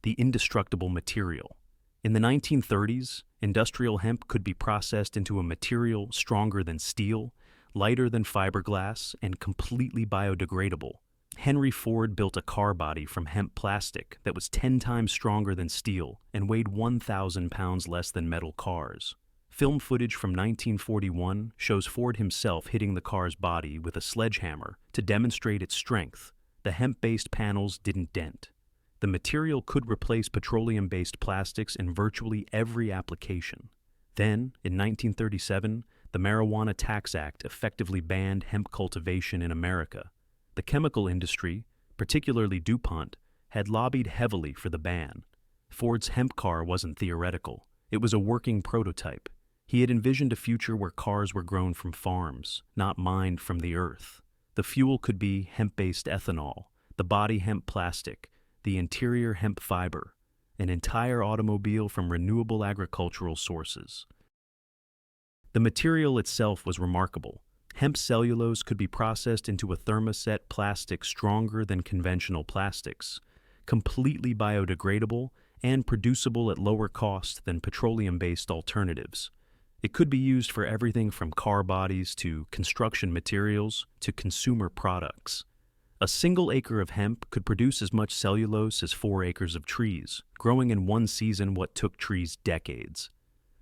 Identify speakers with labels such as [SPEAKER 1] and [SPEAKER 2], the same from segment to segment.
[SPEAKER 1] the indestructible material. In the 1930s, industrial hemp could be processed into a material stronger than steel, lighter than fiberglass, and completely biodegradable. Henry Ford built a car body from hemp plastic that was 10 times stronger than steel and weighed 1,000 pounds less than metal cars. Film footage from 1941 shows Ford himself hitting the car's body with a sledgehammer to demonstrate its strength. The hemp-based panels didn't dent. The material could replace petroleum-based plastics in virtually every application. Then, in 1937, the Marijuana Tax Act effectively banned hemp cultivation in America. The chemical industry, particularly DuPont, had lobbied heavily for the ban. Ford's hemp car wasn't theoretical. It was a working prototype. He had envisioned a future where cars were grown from farms, not mined from the earth. The fuel could be hemp-based ethanol, the body hemp plastic, the interior hemp fiber, an entire automobile from renewable agricultural sources. The material itself was remarkable. Hemp cellulose could be processed into a thermoset plastic stronger than conventional plastics, completely biodegradable and producible at lower cost than petroleum-based alternatives. It could be used for everything from car bodies to construction materials to consumer products. A single acre of hemp could produce as much cellulose as 4 acres of trees, growing in one season what took trees decades.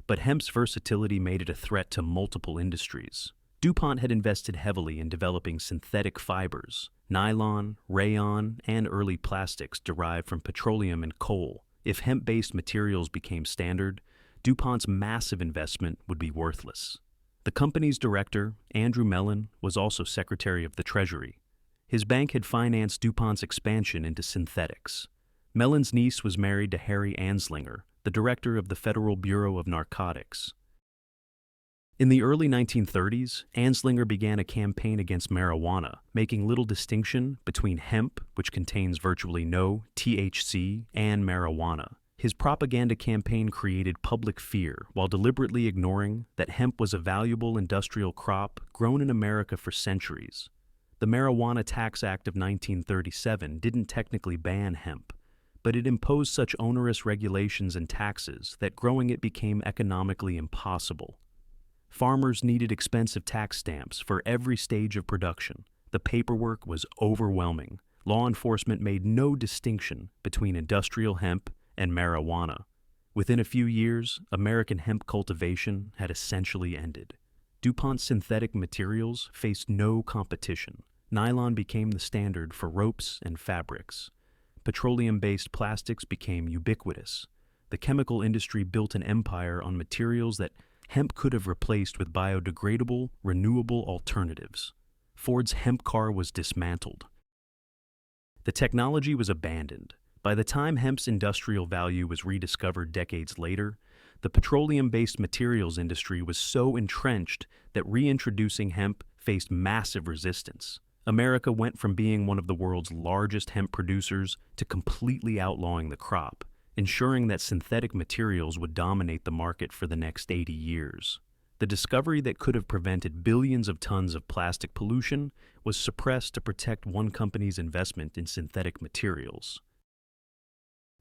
[SPEAKER 1] But hemp's versatility made it a threat to multiple industries. DuPont had invested heavily in developing synthetic fibers, nylon, rayon, and early plastics derived from petroleum and coal. If hemp-based materials became standard, DuPont's massive investment would be worthless. The company's director, Andrew Mellon, was also Secretary of the Treasury. His bank had financed DuPont's expansion into synthetics. Mellon's niece was married to Harry Anslinger, the director of the Federal Bureau of Narcotics. In the early 1930s, Anslinger began a campaign against marijuana, making little distinction between hemp, which contains virtually no THC, and marijuana. His propaganda campaign created public fear while deliberately ignoring that hemp was a valuable industrial crop grown in America for centuries. The Marijuana Tax Act of 1937 didn't technically ban hemp, but it imposed such onerous regulations and taxes that growing it became economically impossible. Farmers needed expensive tax stamps for every stage of production. The paperwork was overwhelming. Law enforcement made no distinction between industrial hemp and marijuana. Within a few years, American hemp cultivation had essentially ended. DuPont's synthetic materials faced no competition. Nylon became the standard for ropes and fabrics. Petroleum-based plastics became ubiquitous. The chemical industry built an empire on materials that hemp could have replaced with biodegradable, renewable alternatives. Ford's hemp car was dismantled. The technology was abandoned. By the time hemp's industrial value was rediscovered decades later, the petroleum-based materials industry was so entrenched that reintroducing hemp faced massive resistance. America went from being one of the world's largest hemp producers to completely outlawing the crop, ensuring that synthetic materials would dominate the market for the next 80 years. The discovery that could have prevented billions of tons of plastic pollution was suppressed to protect one company's investment in synthetic materials.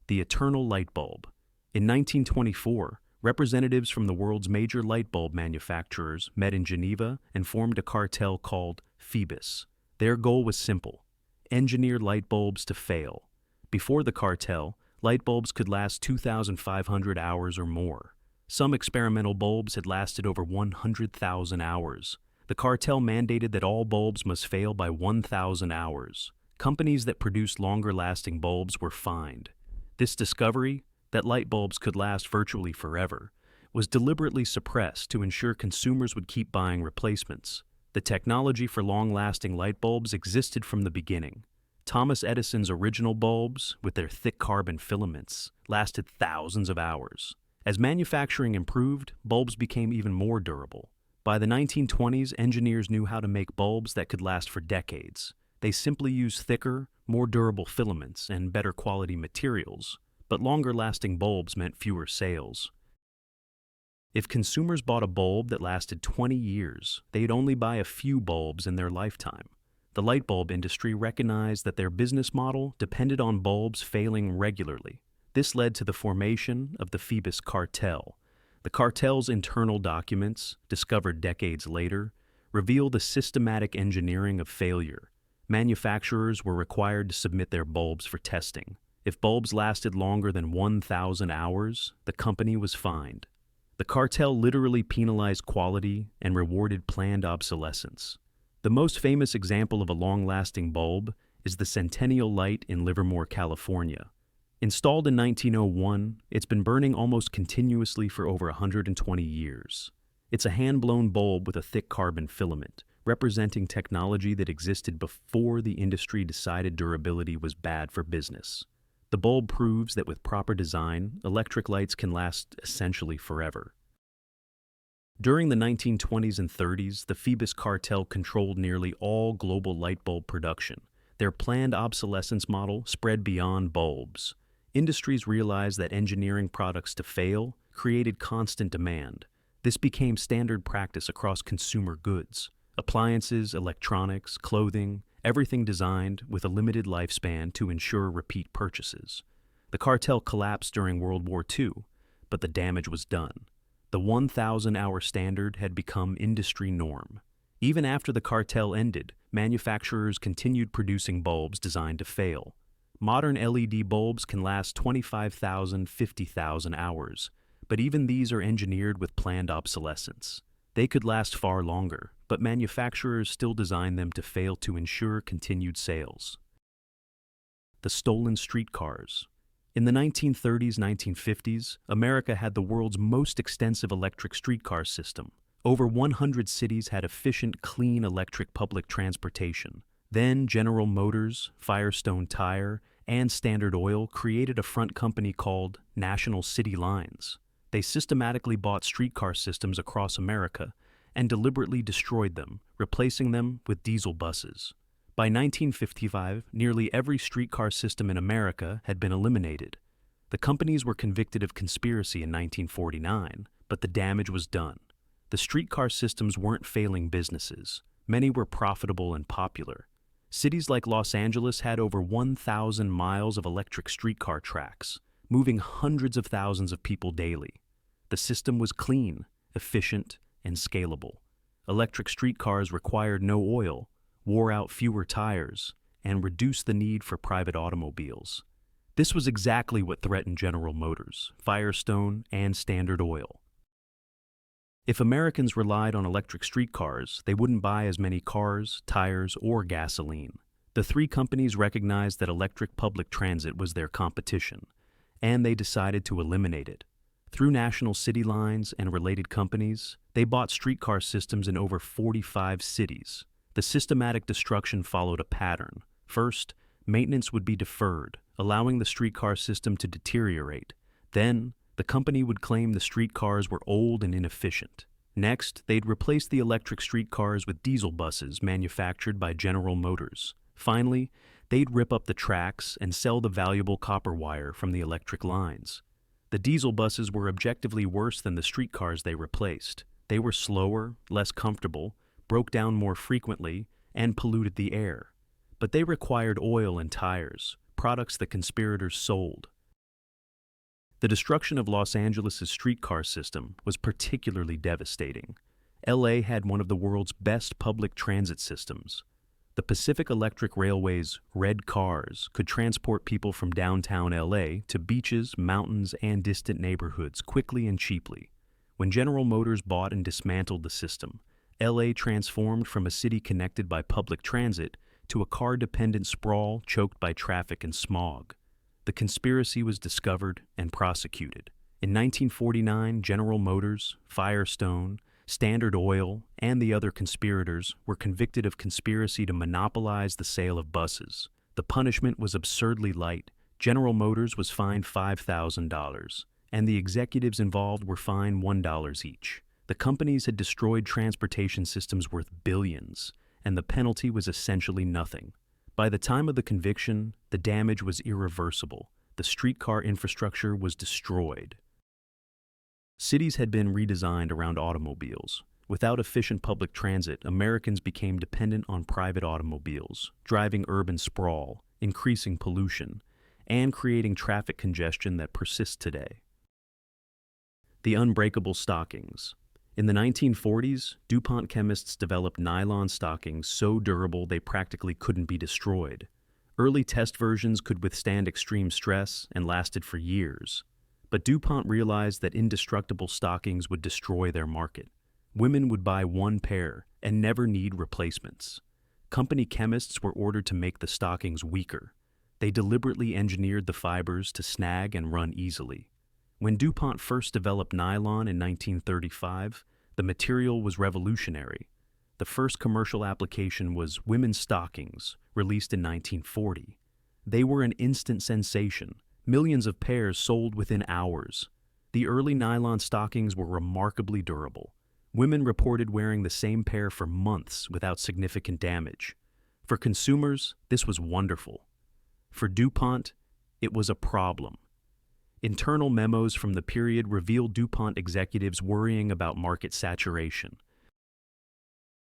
[SPEAKER 1] The eternal light bulb. In 1924, representatives from the world's major light bulb manufacturers met in Geneva and formed a cartel called Phoebus. Their goal was simple: engineer light bulbs to fail. Before the cartel, light bulbs could last 2,500 hours or more. Some experimental bulbs had lasted over 100,000 hours. The cartel mandated that all bulbs must fail by 1,000 hours. Companies that produced longer-lasting bulbs were fined. This discovery, that light bulbs could last virtually forever, was deliberately suppressed to ensure consumers would keep buying replacements. The technology for long-lasting light bulbs existed from the beginning. Thomas Edison's original bulbs, with their thick carbon filaments, lasted thousands of hours. As manufacturing improved, bulbs became even more durable. By the 1920s, engineers knew how to make bulbs that could last for decades. They simply used thicker, more durable filaments and better quality materials, but longer-lasting bulbs meant fewer sales. If consumers bought a bulb that lasted 20 years, they'd only buy a few bulbs in their lifetime. The light bulb industry recognized that their business model depended on bulbs failing regularly. This led to the formation of the Phoebus Cartel. The cartel's internal documents, discovered decades later, reveal the systematic engineering of failure. Manufacturers were required to submit their bulbs for testing. If bulbs lasted longer than 1,000 hours, the company was fined. The cartel literally penalized quality and rewarded planned obsolescence. The most famous example of a long-lasting bulb is the Centennial Light in Livermore, California. Installed in 1901, it's been burning almost continuously for over 120 years. It's a hand-blown bulb with a thick carbon filament, representing technology that existed before the industry decided durability was bad for business. The bulb proves that with proper design, electric lights can last essentially forever. During the 1920s and 30s, the Phoebus Cartel controlled nearly all global light bulb production. Their planned obsolescence model spread beyond bulbs. Industries realized that engineering products to fail created constant demand. This became standard practice across consumer goods. Appliances, electronics, clothing, everything designed with a limited lifespan to ensure repeat purchases. The cartel collapsed during World War II, but the damage was done. The 1,000-hour standard had become industry norm. Even after the cartel ended, manufacturers continued producing bulbs designed to fail. Modern LED bulbs can last 25,000, 50,000 hours, but even these are engineered with planned obsolescence. They could last far longer, but manufacturers still design them to fail to ensure continued sales. The stolen streetcars. In the 1930s, 1950s, America had the world's most extensive electric streetcar system. Over 100 cities had efficient, clean electric public transportation. Then General Motors, Firestone Tire, and Standard Oil created a front company called National City Lines. They systematically bought streetcar systems across America and deliberately destroyed them, replacing them with diesel buses. By 1955, nearly every streetcar system in America had been eliminated. The companies were convicted of conspiracy in 1949, but the damage was done. The streetcar systems weren't failing businesses. Many were profitable and popular. Cities like Los Angeles had over 1,000 miles of electric streetcar tracks, moving hundreds of thousands of people daily. The system was clean, efficient, and scalable. Electric streetcars required no oil, wore out fewer tires, and reduced the need for private automobiles. This was exactly what threatened General Motors, Firestone, and Standard Oil. If Americans relied on electric streetcars, they wouldn't buy as many cars, tires, or gasoline. The three companies recognized that electric public transit was their competition, and they decided to eliminate it. Through National City Lines and related companies, they bought streetcar systems in over 45 cities. The systematic destruction followed a pattern. First, maintenance would be deferred, allowing the streetcar system to deteriorate. Then, the company would claim the streetcars were old and inefficient. Next, they'd replace the electric streetcars with diesel buses manufactured by General Motors. Finally, they'd rip up the tracks and sell the valuable copper wire from the electric lines. The diesel buses were objectively worse than the streetcars they replaced. They were slower, less comfortable, broke down more frequently, and polluted the air. But they required oil and tires, products the conspirators sold. The destruction of Los Angeles' streetcar system was particularly devastating. LA had one of the world's best public transit systems. The Pacific Electric Railway's red cars could transport people from downtown LA to beaches, mountains, and distant neighborhoods quickly and cheaply. When General Motors bought and dismantled the system, LA transformed from a city connected by public transit to a car-dependent sprawl choked by traffic and smog. The conspiracy was discovered and prosecuted. In 1949, General Motors, Firestone, Standard Oil, and the other conspirators were convicted of conspiracy to monopolize the sale of buses. The punishment was absurdly light. General Motors was fined $5,000, and the executives involved were fined $1 each. The companies had destroyed transportation systems worth billions, and the penalty was essentially nothing. By the time of the conviction, the damage was irreversible. The streetcar infrastructure was destroyed. Cities had been redesigned around automobiles. Without efficient public transit, Americans became dependent on private automobiles, driving urban sprawl, increasing pollution, and creating traffic congestion that persists today. The unbreakable stockings. In the 1940s, DuPont chemists developed nylon stockings so durable they practically couldn't be destroyed. Early test versions could withstand extreme stress and lasted for years. But DuPont realized that indestructible stockings would destroy their market. Women would buy one pair and never need replacements. Company chemists were ordered to make the stockings weaker. They deliberately engineered the fibers to snag and run easily. When DuPont first developed nylon in 1935, the material was revolutionary. The first commercial application was women's stockings, released in 1940. They were an instant sensation. Millions of pairs sold within hours. The early nylon stockings were remarkably durable. Women reported wearing the same pair for months without significant damage. For consumers, this was wonderful. For DuPont, it was a problem. Internal memos from the period revealed DuPont executives worrying about market saturation.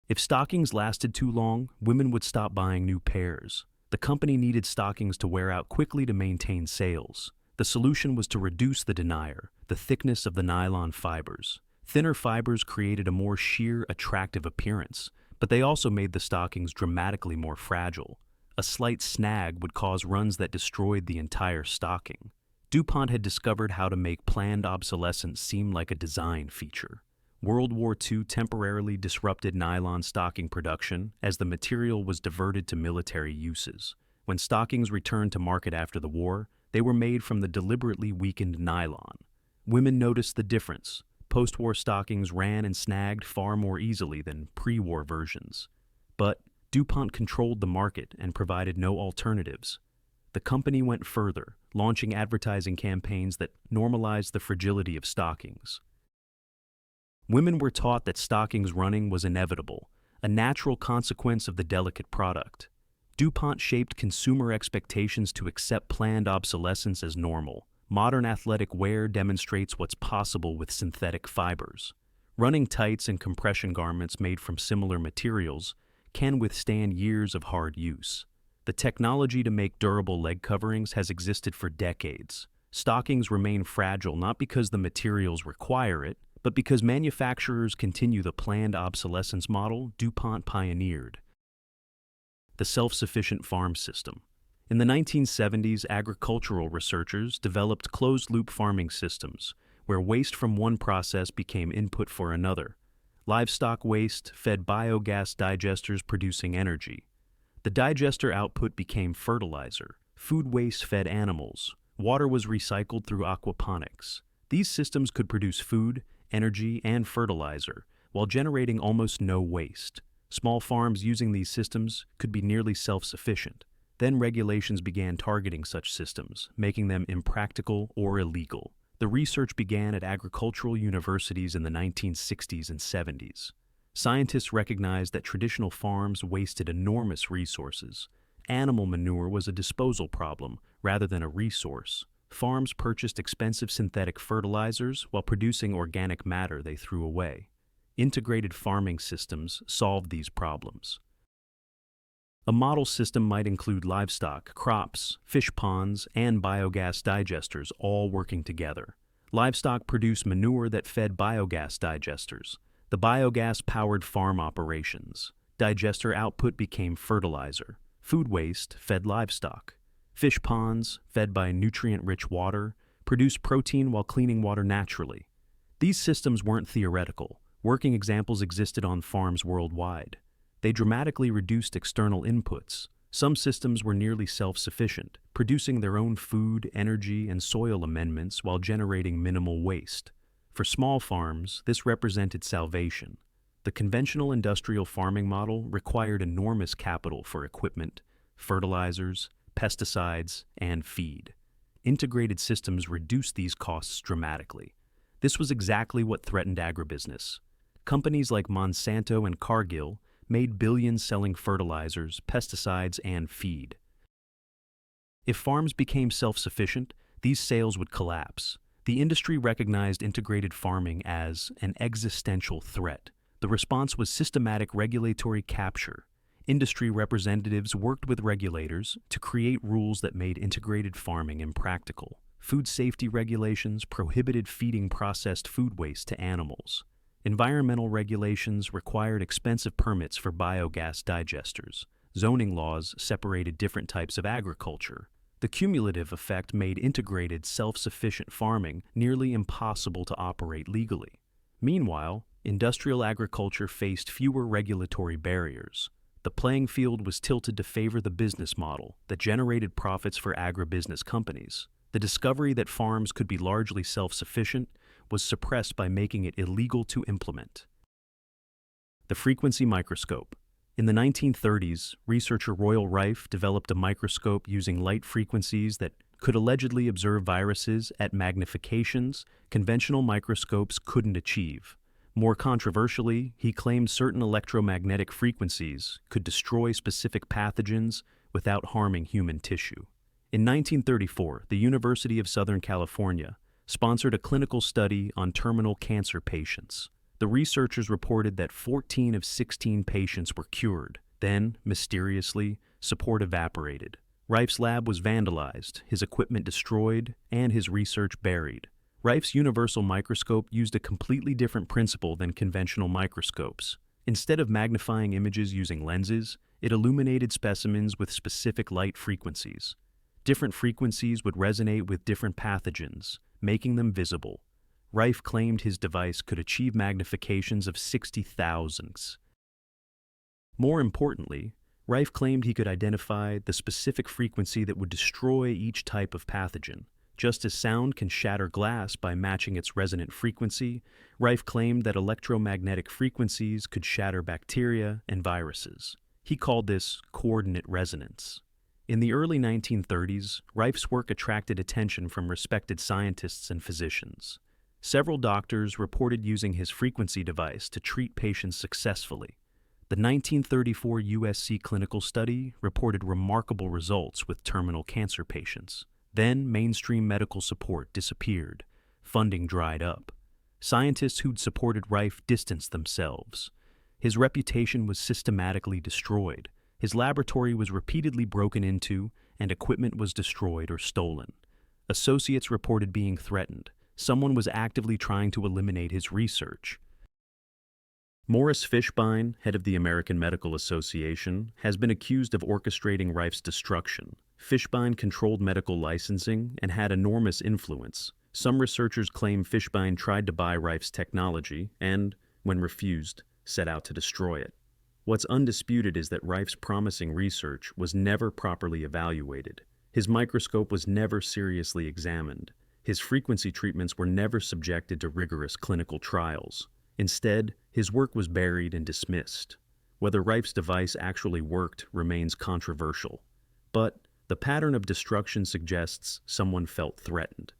[SPEAKER 1] If stockings lasted too long, women would stop buying new pairs. The company needed stockings to wear out quickly to maintain sales. The solution was to reduce the denier, the thickness of the nylon fibers. Thinner fibers created a more sheer, attractive appearance, but they also made the stockings dramatically more fragile. A slight snag would cause runs that destroyed the entire stocking. DuPont had discovered how to make planned obsolescence seem like a design feature. World War II temporarily disrupted nylon stocking production as the material was diverted to military uses. When stockings returned to market after the war, they were made from the deliberately weakened nylon. Women noticed the difference. Post-war stockings ran and snagged far more easily than pre-war versions. But DuPont controlled the market and provided no alternatives. The company went further, launching advertising campaigns that normalized the fragility of stockings. Women were taught that stockings running was inevitable, a natural consequence of the delicate product. DuPont shaped consumer expectations to accept planned obsolescence as normal. Modern athletic wear demonstrates what's possible with synthetic fibers. Running tights and compression garments made from similar materials can withstand years of hard use. The technology to make durable leg coverings has existed for decades. Stockings remain fragile not because the materials require it, but because manufacturers continue the planned obsolescence model DuPont pioneered. The self-sufficient farm system. In the 1970s, agricultural researchers developed closed-loop farming systems, where waste from one process became input for another. Livestock waste fed biogas digesters producing energy. The digester output became fertilizer. Food waste fed animals. Water was recycled through aquaponics. These systems could produce food, energy, and fertilizer, while generating almost no waste. Small farms using these systems could be nearly self-sufficient. Then regulations began targeting such systems, making them impractical or illegal. The research began at agricultural universities in the 1960s and 70s. Scientists recognized that traditional farms wasted enormous resources. Animal manure was a disposal problem rather than a resource. Farms purchased expensive synthetic fertilizers while producing organic matter they threw away. Integrated farming systems solved these problems. A model system might include livestock, crops, fish ponds, and biogas digesters all working together. Livestock produced manure that fed biogas digesters. The biogas powered farm operations. Digester output became fertilizer. Food waste fed livestock. Fish ponds, fed by nutrient-rich water, produced protein while cleaning water naturally. These systems weren't theoretical. Working examples existed on farms worldwide. They dramatically reduced external inputs. Some systems were nearly self-sufficient, producing their own food, energy, and soil amendments while generating minimal waste. For small farms, this represented salvation. The conventional industrial farming model required enormous capital for equipment, fertilizers, pesticides, and feed. Integrated systems reduced these costs dramatically. This was exactly what threatened agribusiness. Companies like Monsanto and Cargill made billions selling fertilizers, pesticides, and feed. If farms became self-sufficient, these sales would collapse. The industry recognized integrated farming as an existential threat. The response was systematic regulatory capture. Industry representatives worked with regulators to create rules that made integrated farming impractical. Food safety regulations prohibited feeding processed food waste to animals. Environmental regulations required expensive permits for biogas digesters. Zoning laws separated different types of agriculture. The cumulative effect made integrated, self-sufficient farming nearly impossible to operate legally. Meanwhile, industrial agriculture faced fewer regulatory barriers. The playing field was tilted to favor the business model that generated profits for agribusiness companies. The discovery that farms could be largely self-sufficient was suppressed by making it illegal to implement. The frequency microscope. In the 1930s, researcher Royal Rife developed a microscope using light frequencies that could allegedly observe viruses at magnifications conventional microscopes couldn't achieve. More controversially, he claimed certain electromagnetic frequencies could destroy specific pathogens without harming human tissue. In 1934, the University of Southern California sponsored a clinical study on terminal cancer patients. The researchers reported that 14 of 16 patients were cured. Then, mysteriously, support evaporated. Rife's lab was vandalized, his equipment destroyed, and his research buried. Rife's universal microscope used a completely different principle than conventional microscopes. Instead of magnifying images using lenses, it illuminated specimens with specific light frequencies. Different frequencies would resonate with different pathogens, making them visible. Rife claimed his device could achieve magnifications of 60,000s. More importantly, Rife claimed he could identify the specific frequency that would destroy each type of pathogen. Just as sound can shatter glass by matching its resonant frequency, Rife claimed that electromagnetic frequencies could shatter bacteria and viruses. He called this coordinate resonance. In the early 1930s, Rife's work attracted attention from respected scientists and physicians. Several doctors reported using his frequency device to treat patients successfully. The 1934 USC clinical study reported remarkable results with terminal cancer patients. Then, mainstream medical support disappeared. Funding dried up. Scientists who'd supported Rife distanced themselves. His reputation was systematically destroyed. His laboratory was repeatedly broken into, and equipment was destroyed or stolen. Associates reported being threatened. Someone was actively trying to eliminate his research. Morris Fishbein, head of the American Medical Association, has been accused of orchestrating Rife's destruction. Fishbein controlled medical licensing and had enormous influence. Some researchers claim Fishbein tried to buy Rife's technology and, when refused, set out to destroy it. What's undisputed is that Rife's promising research was never properly evaluated. His microscope was never seriously examined. His frequency treatments were never subjected to rigorous clinical trials. Instead, his work was buried and dismissed. Whether Rife's device actually worked remains controversial. But the pattern of destruction suggests someone felt threatened.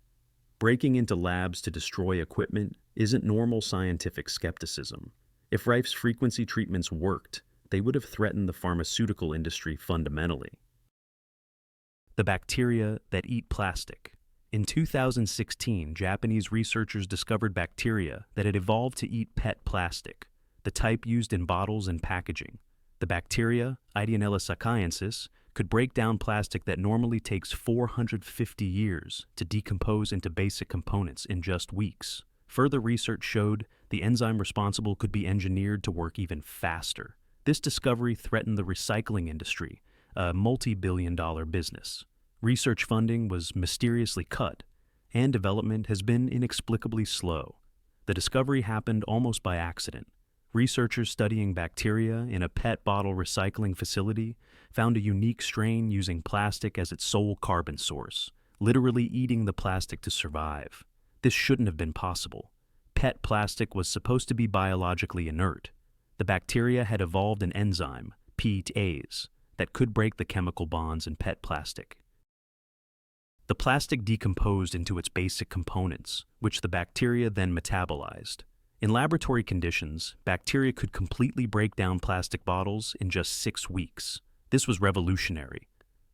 [SPEAKER 1] Breaking into labs to destroy equipment isn't normal scientific skepticism. If Rife's frequency treatments worked, they would have threatened the pharmaceutical industry fundamentally. The bacteria that eat plastic. In 2016, Japanese researchers discovered bacteria that had evolved to eat PET plastic, the type used in bottles and packaging. The bacteria, Ideonella sakaiensis, could break down plastic that normally takes 450 years to decompose into basic components in just weeks. Further research showed the enzyme responsible could be engineered to work even faster. This discovery threatened the recycling industry, a multi-billion-dollar business. Research funding was mysteriously cut, and development has been inexplicably slow. The discovery happened almost by accident. Researchers studying bacteria in a PET bottle recycling facility found a unique strain using plastic as its sole carbon source, literally eating the plastic to survive. This shouldn't have been possible. PET plastic was supposed to be biologically inert. The bacteria had evolved an enzyme, PETase, that could break the chemical bonds in PET plastic. The plastic decomposed into its basic components, which the bacteria then metabolized. In laboratory conditions, bacteria could completely break down plastic bottles in just 6 weeks. This was revolutionary.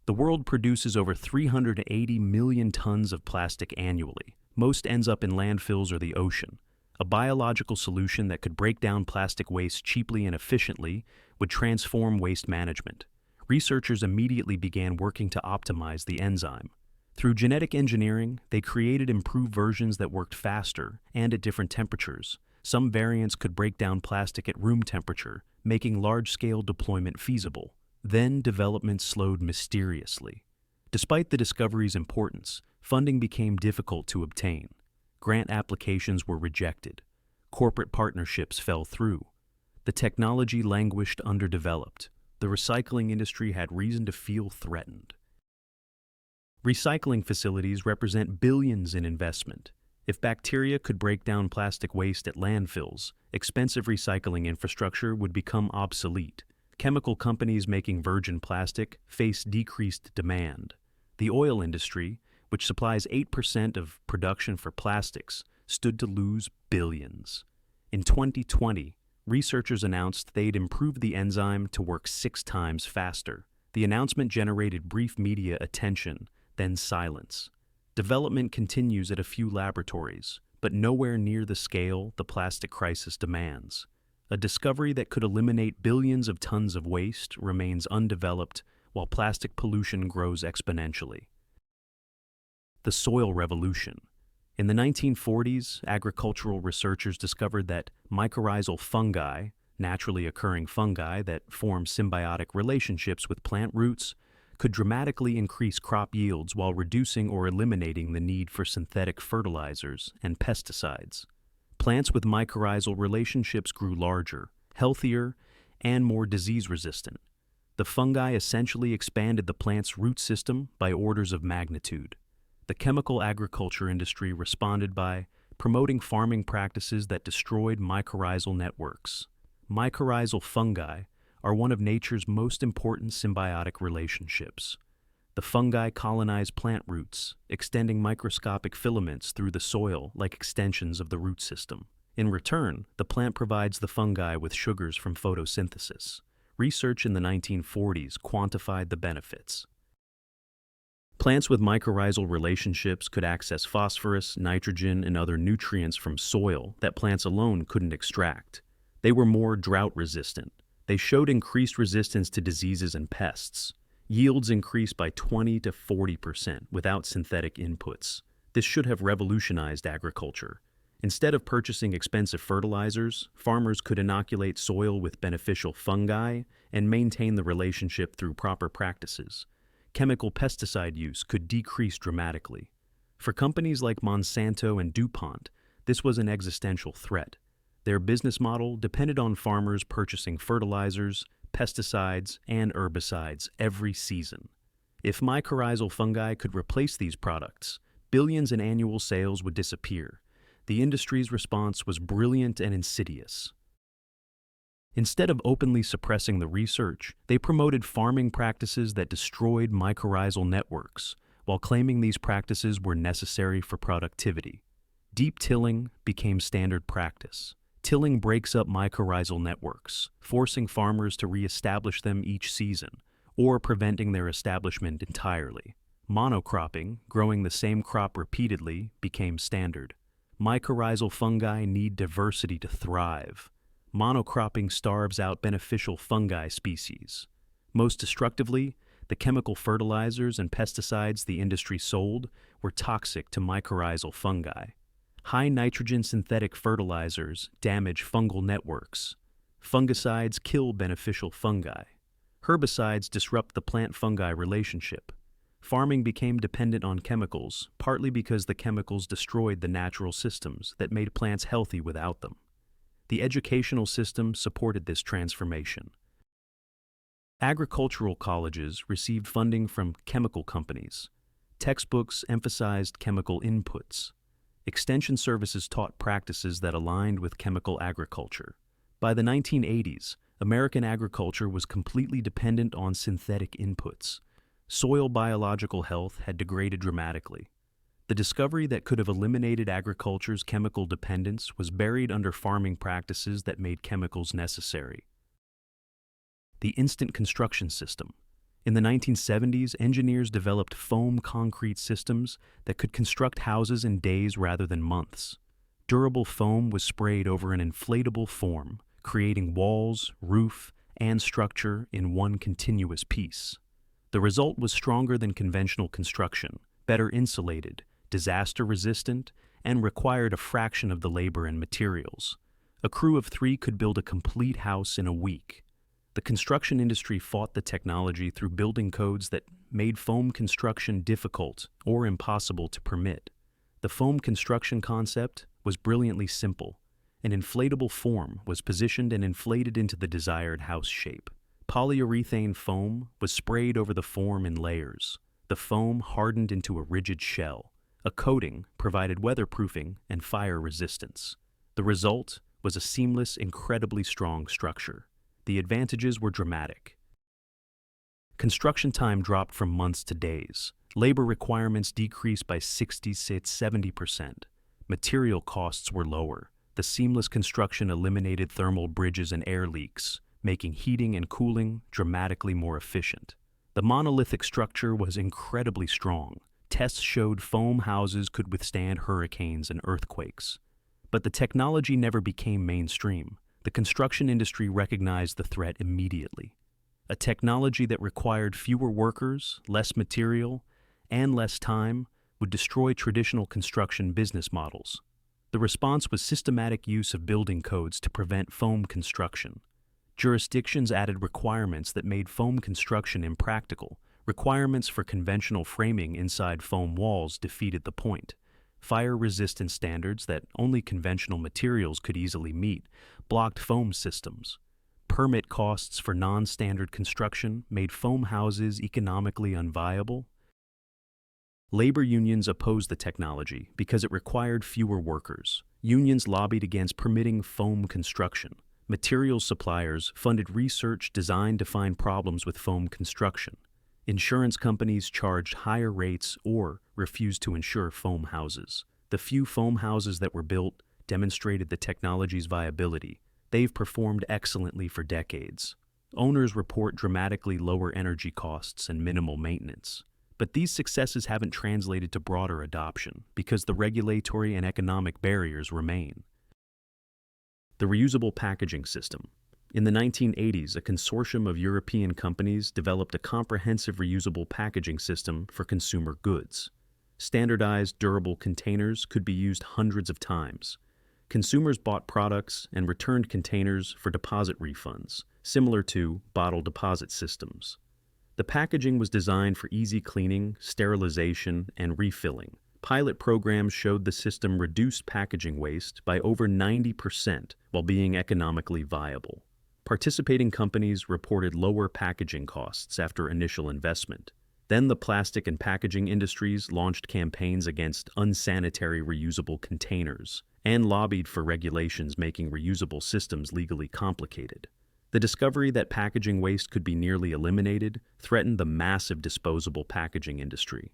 [SPEAKER 1] The world produces over 380 million tons of plastic annually. Most ends up in landfills or the ocean. A biological solution that could break down plastic waste cheaply and efficiently would transform waste management. Researchers immediately began working to optimize the enzyme. Through genetic engineering, they created improved versions that worked faster and at different temperatures. Some variants could break down plastic at room temperature, making large-scale deployment feasible. Then development slowed mysteriously. Despite the discovery's importance, funding became difficult to obtain. Grant applications were rejected. Corporate partnerships fell through. The technology languished underdeveloped. The recycling industry had reason to feel threatened. Recycling facilities represent billions in investment. If bacteria could break down plastic waste at landfills, expensive recycling infrastructure would become obsolete. Chemical companies making virgin plastic face decreased demand. The oil industry, which supplies 8% of production for plastics, stood to lose billions. In 2020, researchers announced they'd improved the enzyme to work 6 times faster. The announcement generated brief media attention, then silence. Development continues at a few laboratories, but nowhere near the scale the plastic crisis demands. A discovery that could eliminate billions of tons of waste remains undeveloped while plastic pollution grows exponentially. The soil revolution. In the 1940s, agricultural researchers discovered that mycorrhizal fungi, naturally occurring fungi that form symbiotic relationships with plant roots, could dramatically increase crop yields while reducing or eliminating the need for synthetic fertilizers and pesticides. Plants with mycorrhizal relationships grew larger, healthier, and more disease-resistant. The fungi essentially expanded the plant's root system by orders of magnitude. The chemical agriculture industry responded by promoting farming practices that destroyed mycorrhizal networks. Mycorrhizal fungi are one of nature's most important symbiotic relationships. The fungi colonize plant roots, extending microscopic filaments through the soil like extensions of the root system. In return, the plant provides the fungi with sugars from photosynthesis. Research in the 1940s quantified the benefits. Plants with mycorrhizal relationships could access phosphorus, nitrogen, and other nutrients from soil that plants alone couldn't extract. They were more drought-resistant. They showed increased resistance to diseases and pests. Yields increased by 20 to 40% without synthetic inputs. This should have revolutionized agriculture. Instead of purchasing expensive fertilizers, farmers could inoculate soil with beneficial fungi and maintain the relationship through proper practices. Chemical pesticide use could decrease dramatically. For companies like Monsanto and DuPont, this was an existential threat. Their business model depended on farmers purchasing fertilizers, pesticides, and herbicides every season. If mycorrhizal fungi could replace these products, billions in annual sales would disappear. The industry's response was brilliant and insidious. Instead of openly suppressing the research, they promoted farming practices that destroyed mycorrhizal networks, while claiming these practices were necessary for productivity. Deep tilling became standard practice. Tilling breaks up mycorrhizal networks, forcing farmers to re-establish them each season, or preventing their establishment entirely. Monocropping, growing the same crop repeatedly, became standard. Mycorrhizal fungi need diversity to thrive. Monocropping starves out beneficial fungi species. Most destructively, the chemical fertilizers and pesticides the industry sold were toxic to mycorrhizal fungi. High nitrogen synthetic fertilizers damage fungal networks. Fungicides kill beneficial fungi. Herbicides disrupt the plant-fungi relationship. Farming became dependent on chemicals, partly because the chemicals destroyed the natural systems that made plants healthy without them. The educational system supported this transformation. Agricultural colleges received funding from chemical companies. Textbooks emphasized chemical inputs. Extension services taught practices that aligned with chemical agriculture. By the 1980s, American agriculture was completely dependent on synthetic inputs. Soil biological health had degraded dramatically. The discovery that could have eliminated agriculture's chemical dependence was buried under farming practices that made chemicals necessary. The instant construction system. In the 1970s, engineers developed foam concrete systems that could construct houses in days rather than months. Durable foam was sprayed over an inflatable form, creating walls, roof, and structure in one continuous piece. The result was stronger than conventional construction, better insulated, disaster-resistant, and required a fraction of the labor and materials. A crew of 3 could build a complete house in a week. The construction industry fought the technology through building codes that made foam construction difficult or impossible to permit. The foam construction concept was brilliantly simple. An inflatable form was positioned and inflated into the desired house shape. Polyurethane foam was sprayed over the form in layers. The foam hardened into a rigid shell. A coating provided weatherproofing and fire resistance. The result was a seamless, incredibly strong structure. The advantages were dramatic. Construction time dropped from months to days. Labor requirements decreased by 60 to 70%. Material costs were lower. The seamless construction eliminated thermal bridges and air leaks, making heating and cooling dramatically more efficient. The monolithic structure was incredibly strong. Tests showed foam houses could withstand hurricanes and earthquakes. But the technology never became mainstream. The construction industry recognized the threat immediately. A technology that required fewer workers, less material, and less time would destroy traditional construction business models. The response was systematic use of building codes to prevent foam construction. Jurisdictions added requirements that made foam construction impractical. Requirements for conventional framing inside foam walls defeated the point. Fire-resistant standards that only conventional materials could easily meet blocked foam systems. Permit costs for non-standard construction made foam houses economically unviable. Labor unions opposed the technology because it required fewer workers. Unions lobbied against permitting foam construction. Materials suppliers funded research designed to find problems with foam construction. Insurance companies charged higher rates or refused to insure foam houses. The few foam houses that were built demonstrated the technology's viability. They've performed excellently for decades. Owners report dramatically lower energy costs and minimal maintenance. But these successes haven't translated to broader adoption because the regulatory and economic barriers remain. The reusable packaging system. In the 1980s, a consortium of European companies developed a comprehensive reusable packaging system for consumer goods. Standardized, durable containers could be used hundreds of times. Consumers bought products and returned containers for deposit refunds, similar to bottle deposit systems. The packaging was designed for easy cleaning, sterilization, and refilling. Pilot programs showed the system reduced packaging waste by over 90% while being economically viable. Participating companies reported lower packaging costs after initial investment. Then the plastic and packaging industries launched campaigns against unsanitary reusable containers and lobbied for regulations making reusable systems legally complicated. The discovery that packaging waste could be nearly eliminated threatened the massive disposable packaging industry.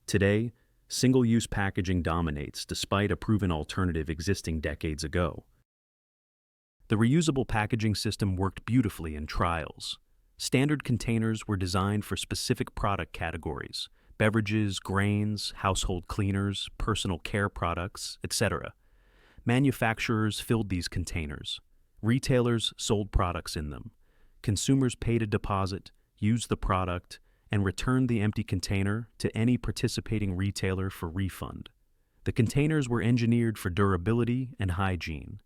[SPEAKER 1] Today, single-use packaging dominates despite a proven alternative existing decades ago. The reusable packaging system worked beautifully in trials. Standard containers were designed for specific product categories: beverages, grains, household cleaners, personal care products, etc. Manufacturers filled these containers. Retailers sold products in them. Consumers paid a deposit, used the product, and returned the empty container to any participating retailer for refund. The containers were engineered for durability and hygiene.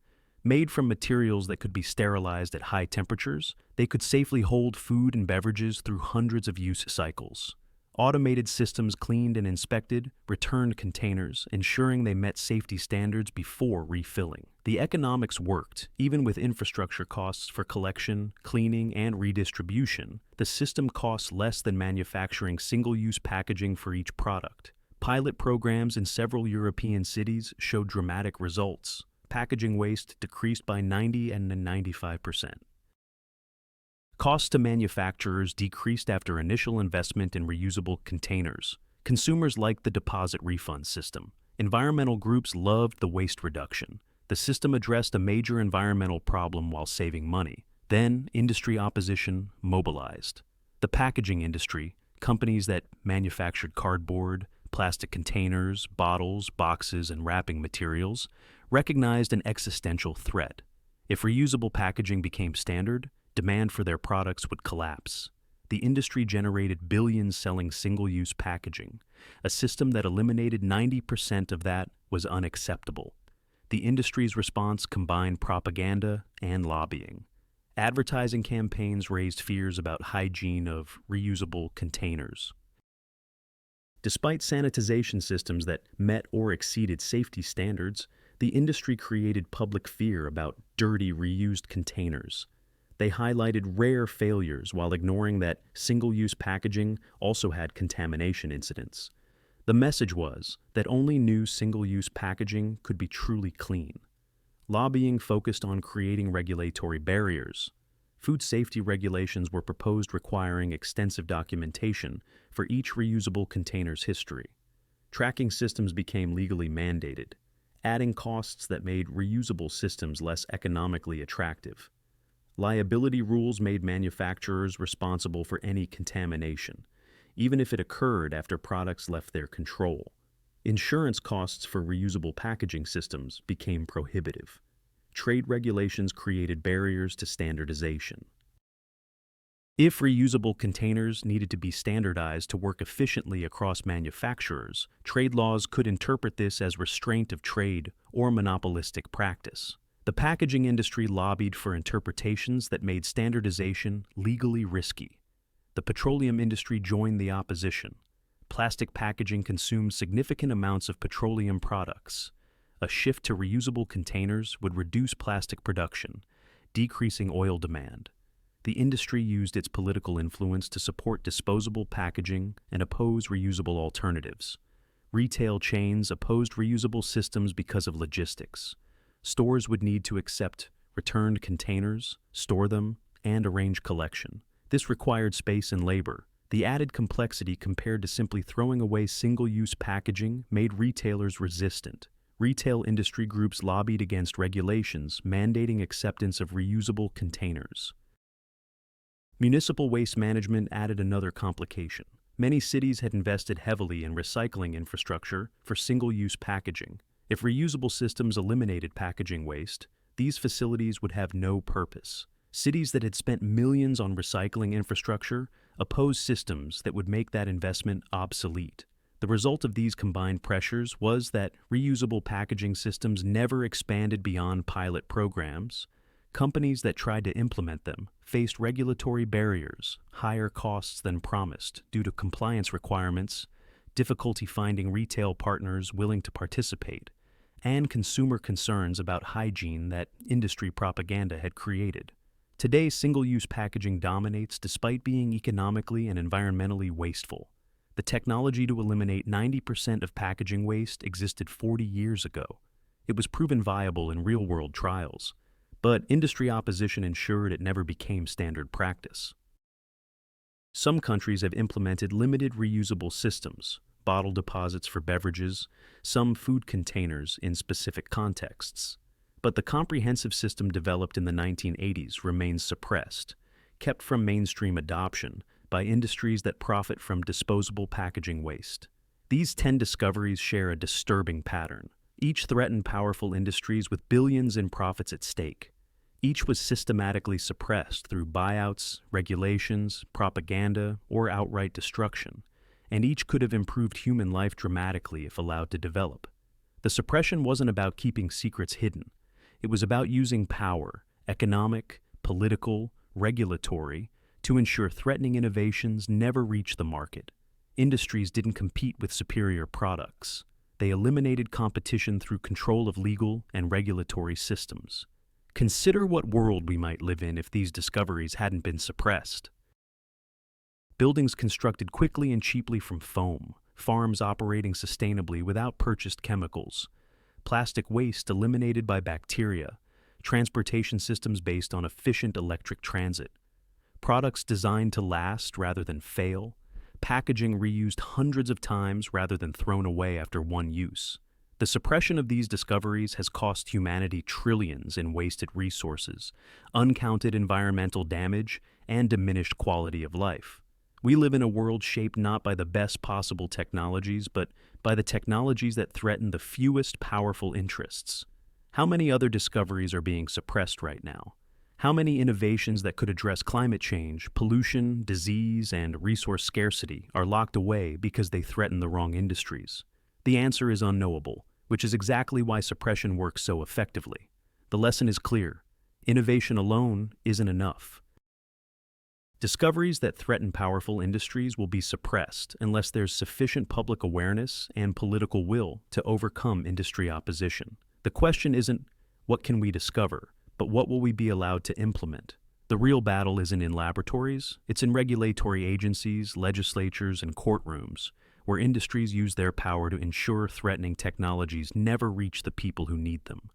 [SPEAKER 1] Made from materials that could be sterilized at high temperatures, they could safely hold food and beverages through hundreds of use cycles. Automated systems cleaned and inspected, returned containers, ensuring they met safety standards before refilling. The economics worked, even with infrastructure costs for collection, cleaning, and redistribution. The system costs less than manufacturing single-use packaging for each product. Pilot programs in several European cities showed dramatic results. Packaging waste decreased by 90 and 95%. Costs to manufacturers decreased after initial investment in reusable containers. Consumers liked the deposit refund system. Environmental groups loved the waste reduction. The system addressed a major environmental problem while saving money. Then, industry opposition mobilized. The packaging industry, companies that manufactured cardboard, plastic containers, bottles, boxes, and wrapping materials, recognized an existential threat. If reusable packaging became standard, demand for their products would collapse. The industry generated billions selling single-use packaging. A system that eliminated 90% of that was unacceptable. The industry's response combined propaganda and lobbying. Advertising campaigns raised fears about hygiene of reusable containers. Despite sanitization systems that met or exceeded safety standards, the industry created public fear about dirty, reused containers. They highlighted rare failures while ignoring that single-use packaging also had contamination incidents. The message was that only new single-use packaging could be truly clean. Lobbying focused on creating regulatory barriers. Food safety regulations were proposed requiring extensive documentation for each reusable container's history. Tracking systems became legally mandated, adding costs that made reusable systems less economically attractive. Liability rules made manufacturers responsible for any contamination, even if it occurred after products left their control. Insurance costs for reusable packaging systems became prohibitive. Trade regulations created barriers to standardization. If reusable containers needed to be standardized to work efficiently across manufacturers, trade laws could interpret this as restraint of trade or monopolistic practice. The packaging industry lobbied for interpretations that made standardization legally risky. The petroleum industry joined the opposition. Plastic packaging consumed significant amounts of petroleum products. A shift to reusable containers would reduce plastic production, decreasing oil demand. The industry used its political influence to support disposable packaging and oppose reusable alternatives. Retail chains opposed reusable systems because of logistics. Stores would need to accept returned containers, store them, and arrange collection. This required space and labor. The added complexity compared to simply throwing away single-use packaging made retailers resistant. Retail industry groups lobbied against regulations mandating acceptance of reusable containers. Municipal waste management added another complication. Many cities had invested heavily in recycling infrastructure for single-use packaging. If reusable systems eliminated packaging waste, these facilities would have no purpose. Cities that had spent millions on recycling infrastructure opposed systems that would make that investment obsolete. The result of these combined pressures was that reusable packaging systems never expanded beyond pilot programs. Companies that tried to implement them faced regulatory barriers, higher costs than promised due to compliance requirements, difficulty finding retail partners willing to participate, and consumer concerns about hygiene that industry propaganda had created. Today, single-use packaging dominates despite being economically and environmentally wasteful. The technology to eliminate 90% of packaging waste existed 40 years ago. It was proven viable in real-world trials, but industry opposition ensured it never became standard practice. Some countries have implemented limited reusable systems, bottle deposits for beverages, some food containers in specific contexts. But the comprehensive system developed in the 1980s remains suppressed, kept from mainstream adoption by industries that profit from disposable packaging waste. These 10 discoveries share a disturbing pattern. Each threatened powerful industries with billions in profits at stake. Each was systematically suppressed through buyouts, regulations, propaganda, or outright destruction, and each could have improved human life dramatically if allowed to develop. The suppression wasn't about keeping secrets hidden. It was about using power, economic, political, regulatory, to ensure threatening innovations never reach the market. Industries didn't compete with superior products. They eliminated competition through control of legal and regulatory systems. Consider what world we might live in if these discoveries hadn't been suppressed. Buildings constructed quickly and cheaply from foam, farms operating sustainably without purchased chemicals, plastic waste eliminated by bacteria, transportation systems based on efficient electric transit, products designed to last rather than fail, packaging reused hundreds of times rather than thrown away after one use. The suppression of these discoveries has cost humanity trillions in wasted resources, uncounted environmental damage, and diminished quality of life. We live in a world shaped not by the best possible technologies, but by the technologies that threaten the fewest powerful interests. How many other discoveries are being suppressed right now? How many innovations that could address climate change, pollution, disease, and resource scarcity are locked away because they threaten the wrong industries? The answer is unknowable, which is exactly why suppression works so effectively. The lesson is clear. Innovation alone isn't enough. Discoveries that threaten powerful industries will be suppressed unless there's sufficient public awareness and political will to overcome industry opposition. The question isn't, what can we discover, but what will we be allowed to implement? The real battle isn't in laboratories, it's in regulatory agencies, legislatures, and courtrooms, where industries use their power to ensure threatening technologies never reach the people who need them.